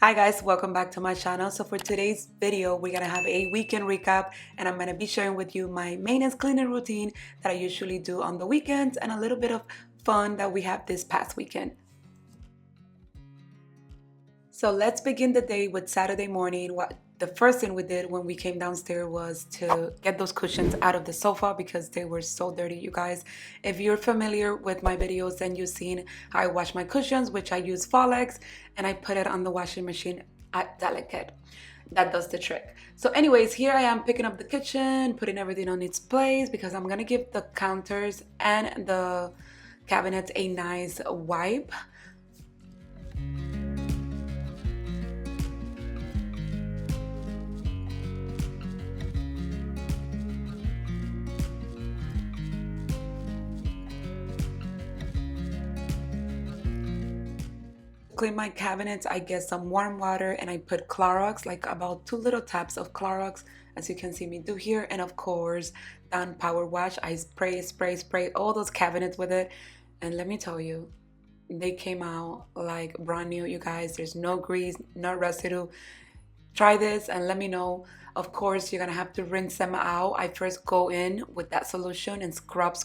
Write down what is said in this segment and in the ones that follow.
Hi guys, welcome back to my channel. So for today's video, we're gonna have a weekend recap and I'm gonna be sharing with you my maintenance cleaning routine that I usually do on the weekends and a little bit of fun that we have this past weekend. So let's begin the day with Saturday morning. What the first thing we did when we came downstairs was to get those cushions out of the sofa because they were so dirty, you guys. If you're familiar with my videos, then you've seen how I wash my cushions, which I use Folex, and I put it on the washing machine at Delicate. That does the trick. So anyways, here I am picking up the kitchen, putting everything on its place because I'm gonna give the counters and the cabinets a nice wipe. Clean my cabinets, I get some warm water and I put Clorox, like about 2 little taps of Clorox, as you can see me do here. And of course, down power wash, I spray all those cabinets with it. And let me tell you, they came out like brand new, you guys. There's no grease, no residue. Try this and let me know. Of course, you're gonna have to rinse them out. I first go in with that solution and scrub,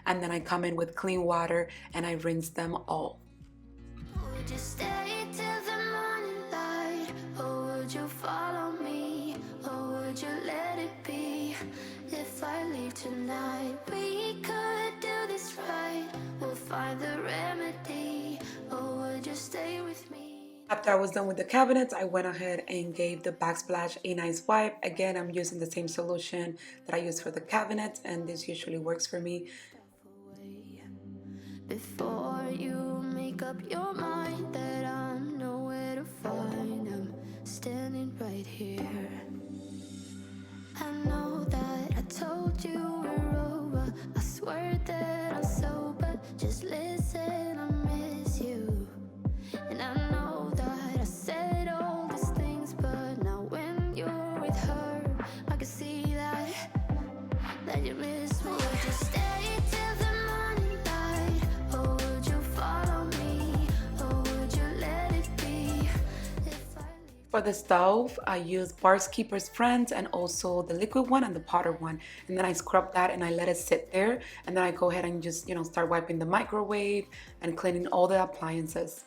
and then I come in with clean water and I rinse them all. Would you stay till the morning light, or would you follow me, or would you let it be? If I leave tonight, we could do this right. We'll find the remedy, or would you stay with me? After I was done with the cabinets, I went ahead and gave the backsplash a nice wipe. Again, I'm using the same solution that I use for the cabinets, and this usually works for me. Before you make up your mind that I'm nowhere to find, I'm standing right here. I know that I told you we're over, I swear that I'm sober, just listen, I miss you. And I know that I said all these things, but now when you're with her, I can see that you miss me. Would you stay till the morning light, or would you follow me, or would you let it be? For the stove, I use Bar's Keeper's Friends and also the liquid one and the powder one. And then I scrub that and I let it sit there. And then I go ahead and just, start wiping the microwave and cleaning all the appliances.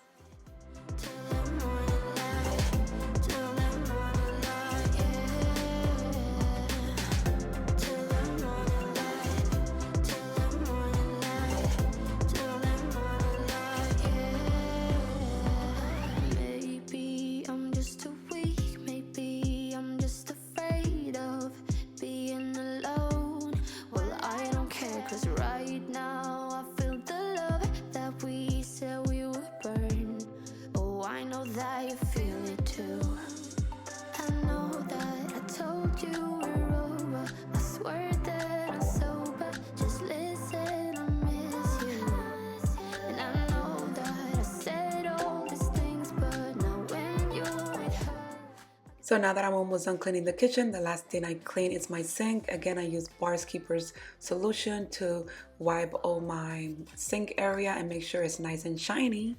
So now that I'm almost done cleaning the kitchen, the last thing I clean is my sink. Again, I use Bar's Keeper's solution to wipe all my sink area and make sure it's nice and shiny.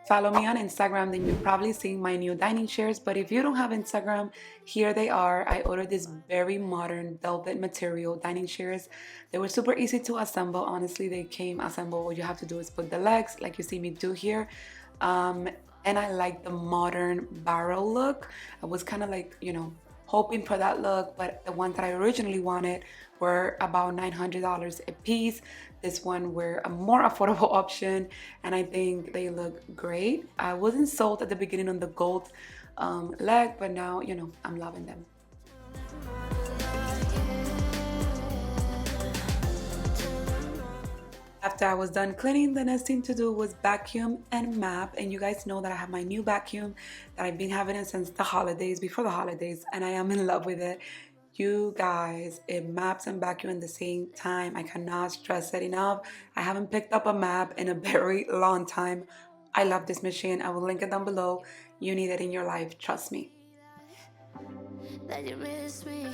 Follow me on Instagram, then you've probably seen my new dining chairs. But if you don't have Instagram, here they are. I ordered this very modern velvet material dining chairs. They were super easy to assemble. Honestly, they came assembled. All you have to do is put the legs, like you see me do here. And I like the modern barrel look. I was kind of like, hoping for that look, but the ones that I originally wanted were about $900 a piece. This one were a more affordable option, and I think they look great. I wasn't sold at the beginning on the gold leg, but now, I'm loving them. After I was done cleaning, the next thing to do was vacuum and map. And you guys know that I have my new vacuum that I've been having it since the holidays, before the holidays, and I am in love with it. You guys, it maps and vacuum at the same time. I cannot stress it enough. I haven't picked up a map in a very long time. I love this machine. I will link it down below. You need it in your life, trust me. That you miss me.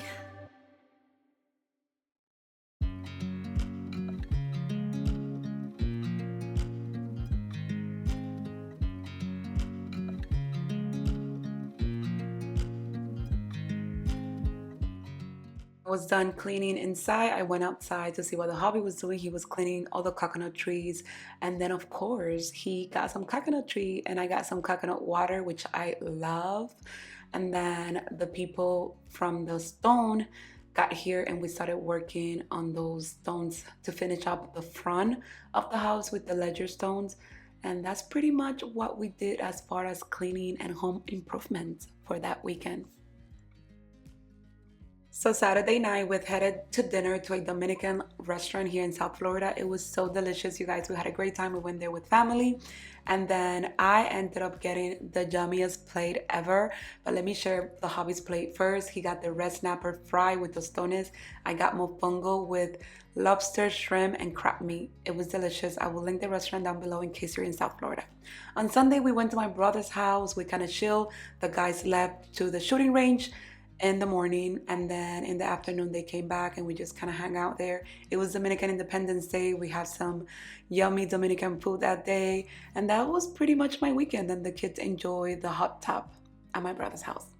I was done cleaning inside. I went outside to see what the hubby was doing. He was cleaning all the coconut trees. And then, of course, he got some coconut tree and I got some coconut water, which I love. And then the people from the stone got here and we started working on those stones to finish up the front of the house with the ledger stones. And that's pretty much what we did as far as cleaning and home improvements for that weekend. So Saturday night, we headed to dinner to a Dominican restaurant here in South Florida. It was so delicious, you guys. We had a great time. We went there with family. And then I ended up getting the yummiest plate ever. But let me share the hobby's plate first. He got the red snapper fry with tostones. I got mofongo with lobster, shrimp, and crab meat. It was delicious. I will link the restaurant down below in case you're in South Florida. On Sunday, we went to my brother's house. We kind of chilled. The guys left to the shooting range in the morning, and then in the afternoon they came back and we just kind of hung out there. It was Dominican Independence Day. We had some yummy Dominican food that day, and that was pretty much my weekend. And the kids enjoyed the hot tub at my brother's house.